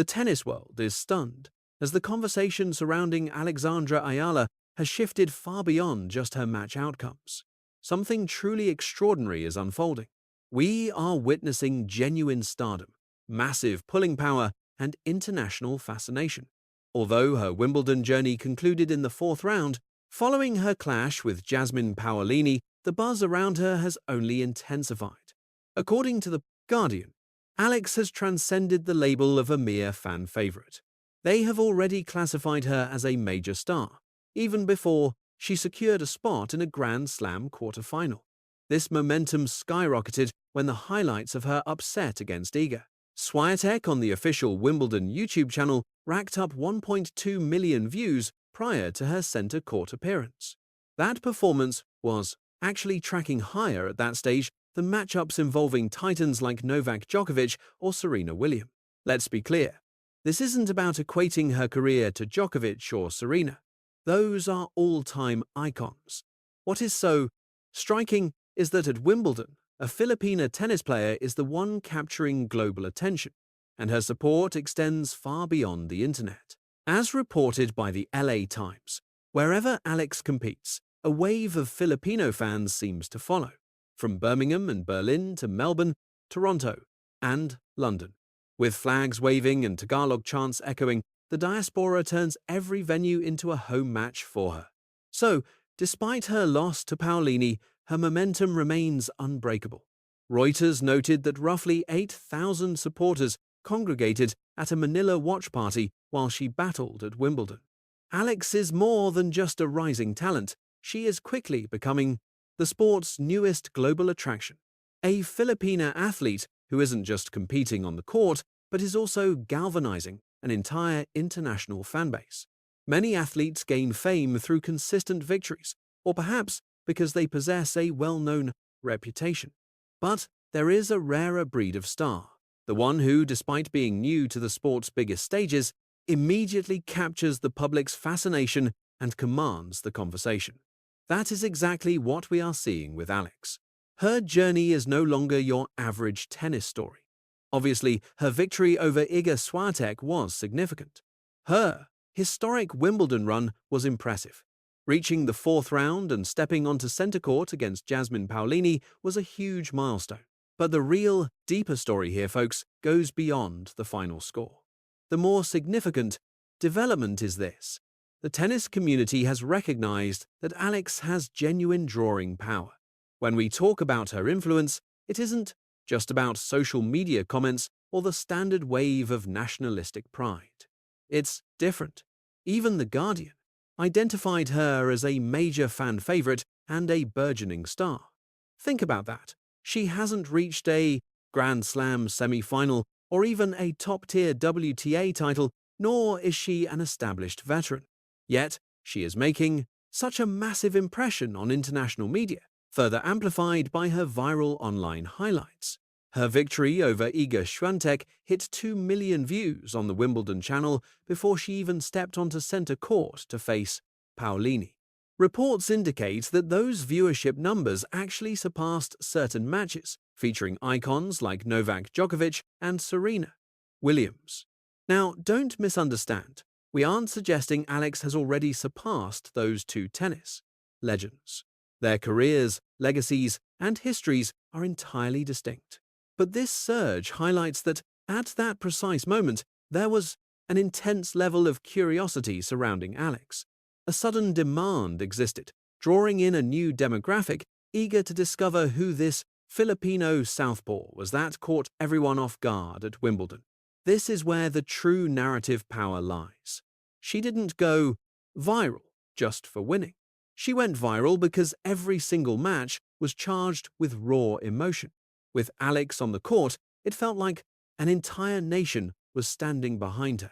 The tennis world is stunned, as the conversation surrounding Alexandra Eala has shifted far beyond just her match outcomes. Something truly extraordinary is unfolding. We are witnessing genuine stardom, massive pulling power, and international fascination. Although her Wimbledon journey concluded in the fourth round, following her clash with Jasmine Paolini, the buzz around her has only intensified. According to The Guardian, Alex has transcended the label of a mere fan favorite. They have already classified her as a major star, even before she secured a spot in a Grand Slam quarterfinal. This momentum skyrocketed when the highlights of her upset against Iga Swiatek on the official Wimbledon YouTube channel racked up 1.2 million views prior to her center court appearance. That performance was actually tracking higher at that stage than matchups involving titans like Novak Djokovic or Serena Williams. Let's be clear, this isn't about equating her career to Djokovic or Serena. Those are all-time icons. What is so striking is that at Wimbledon, a Filipina tennis player is the one capturing global attention, and her support extends far beyond the internet. As reported by the LA Times, wherever Alex competes, a wave of Filipino fans seems to follow, from Birmingham and Berlin to Melbourne, Toronto, and London. With flags waving and Tagalog chants echoing, the diaspora turns every venue into a home match for her. So, despite her loss to Paolini, her momentum remains unbreakable. Reuters noted that roughly 8,000 supporters congregated at a Manila watch party while she battled at Wimbledon. Alex is more than just a rising talent. She is quickly becoming the sport's newest global attraction. A Filipina athlete who isn't just competing on the court, but is also galvanizing an entire international fanbase. Many athletes gain fame through consistent victories, or perhaps because they possess a well-known reputation. But there is a rarer breed of star, the one who, despite being new to the sport's biggest stages, immediately captures the public's fascination and commands the conversation. That is exactly what we are seeing with Alex. Her journey is no longer your average tennis story. Obviously, her victory over Iga Swiatek was significant. Her historic Wimbledon run was impressive. Reaching the fourth round and stepping onto center court against Jasmine Paolini was a huge milestone. But the real, deeper story here, folks, goes beyond the final score. The more significant development is this. The tennis community has recognized that Alex has genuine drawing power. When we talk about her influence, it isn't just about social media comments or the standard wave of nationalistic pride. It's different. Even The Guardian identified her as a major fan favorite and a burgeoning star. Think about that. She hasn't reached a Grand Slam semi-final or even a top-tier WTA title, nor is she an established veteran. Yet, she is making such a massive impression on international media, further amplified by her viral online highlights. Her victory over Iga Swiatek hit 2 million views on the Wimbledon channel before she even stepped onto center court to face Paolini. Reports indicate that those viewership numbers actually surpassed certain matches featuring icons like Novak Djokovic and Serena Williams. Now, don't misunderstand. We aren't suggesting Alex has already surpassed those two tennis legends. Their careers, legacies, and histories are entirely distinct. But this surge highlights that, at that precise moment, there was an intense level of curiosity surrounding Alex. A sudden demand existed, drawing in a new demographic, eager to discover who this Filipino southpaw was that caught everyone off guard at Wimbledon. This is where the true narrative power lies. She didn't go viral just for winning. She went viral because every single match was charged with raw emotion. With Alex on the court, it felt like an entire nation was standing behind her.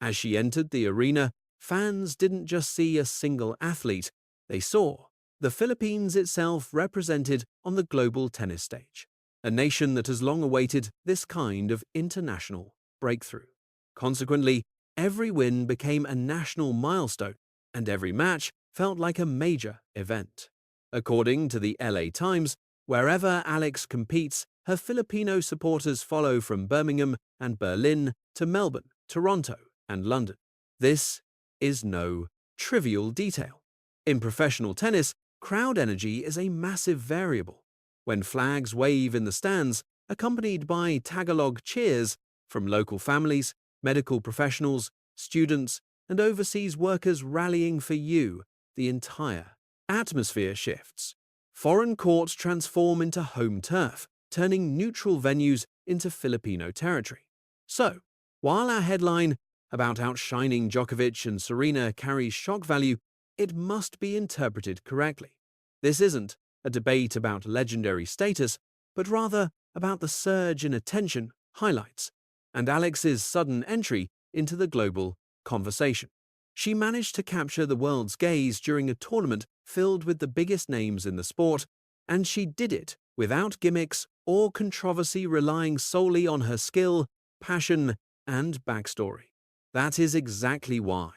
As she entered the arena, fans didn't just see a single athlete, they saw the Philippines itself represented on the global tennis stage, a nation that has long awaited this kind of international breakthrough. Consequently, every win became a national milestone, and every match felt like a major event. According to the LA Times, wherever Alex competes, her Filipino supporters follow from Birmingham and Berlin to Melbourne, Toronto, and London. This is no trivial detail. In professional tennis, crowd energy is a massive variable. When flags wave in the stands, accompanied by Tagalog cheers from local families, medical professionals, students, and overseas workers rallying for you, the entire atmosphere shifts. Foreign courts transform into home turf, turning neutral venues into Filipino territory. So, while our headline about outshining Djokovic and Serena carries shock value, it must be interpreted correctly. This isn't a debate about legendary status, but rather about the surge in attention, highlights, and Alex's sudden entry into the global conversation. She managed to capture the world's gaze during a tournament filled with the biggest names in the sport, and she did it without gimmicks or controversy, relying solely on her skill, passion, and backstory. That is exactly why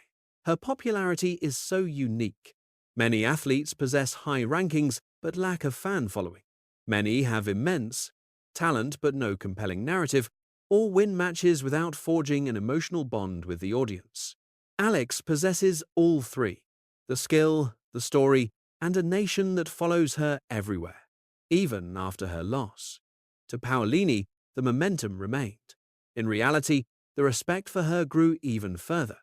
her popularity is so unique. Many athletes possess high rankings but lack a fan following. Many have immense talent but no compelling narrative, or win matches without forging an emotional bond with the audience. Alex possesses all three: the skill, the story, and a nation that follows her everywhere, even after her loss. To Paolini, the momentum remained. In reality, the respect for her grew even further.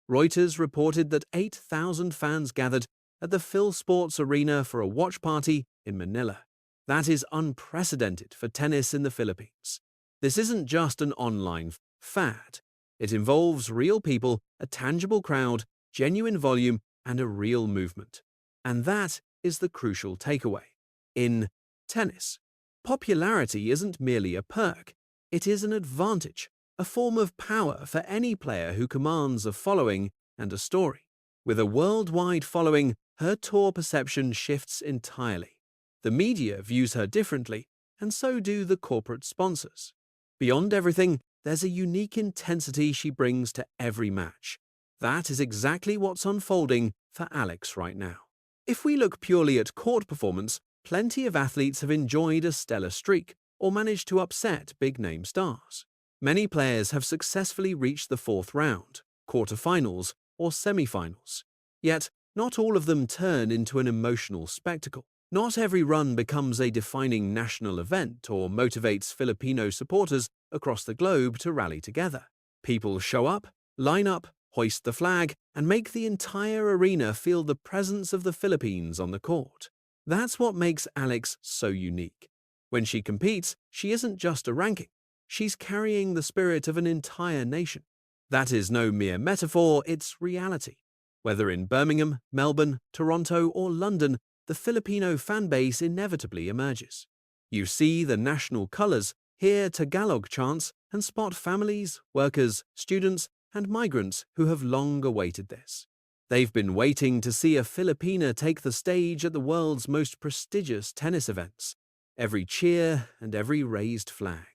Reuters reported that 8,000 fans gathered at the Phil Sports Arena for a watch party in Manila. That is unprecedented for tennis in the Philippines. This isn't just an online fad. It involves real people, a tangible crowd, genuine volume, and a real movement. And that is the crucial takeaway. In tennis, popularity isn't merely a perk. It is an advantage, a form of power for any player who commands a following and a story. With a worldwide following, her tour perception shifts entirely. The media views her differently, and so do the corporate sponsors. Beyond everything, there's a unique intensity she brings to every match. That is exactly what's unfolding for Alex right now. If we look purely at court performance, plenty of athletes have enjoyed a stellar streak or managed to upset big-name stars. Many players have successfully reached the fourth round, quarterfinals, or semifinals. Yet, not all of them turn into an emotional spectacle. Not every run becomes a defining national event or motivates Filipino supporters across the globe to rally together. People show up, line up, hoist the flag, and make the entire arena feel the presence of the Philippines on the court. That's what makes Alex so unique. When she competes, she isn't just a ranking. She's carrying the spirit of an entire nation. That is no mere metaphor, it's reality. Whether in Birmingham, Melbourne, Toronto, or London, the Filipino fanbase inevitably emerges. You see the national colors, hear Tagalog chants, and spot families, workers, students, and migrants who have long awaited this. They've been waiting to see a Filipina take the stage at the world's most prestigious tennis events. Every cheer and every raised flag,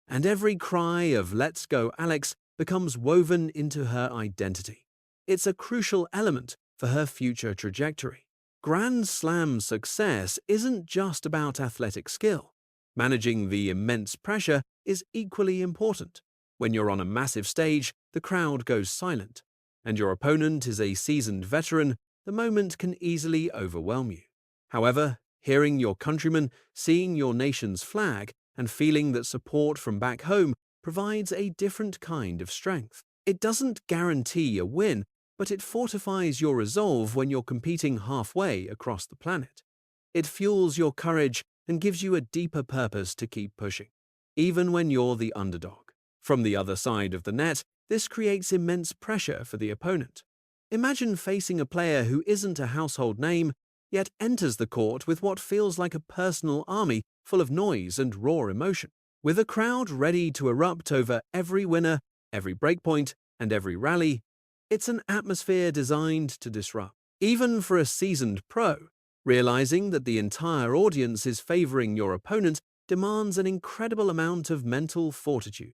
and every cry of "Let's go, Alex," becomes woven into her identity. It's a crucial element for her future trajectory. Grand Slam success isn't just about athletic skill. Managing the immense pressure is equally important. When you're on a massive stage, the crowd goes silent, and your opponent is a seasoned veteran, the moment can easily overwhelm you. However, hearing your countrymen, seeing your nation's flag, and feeling that support from back home provides a different kind of strength. It doesn't guarantee a win, but it fortifies your resolve when you're competing halfway across the planet. It fuels your courage and gives you a deeper purpose to keep pushing, even when you're the underdog. From the other side of the net, this creates immense pressure for the opponent. Imagine facing a player who isn't a household name, yet enters the court with what feels like a personal army full of noise and raw emotion. With a crowd ready to erupt over every winner, every breakpoint, and every rally, it's an atmosphere designed to disrupt. Even for a seasoned pro, realizing that the entire audience is favoring your opponent demands an incredible amount of mental fortitude.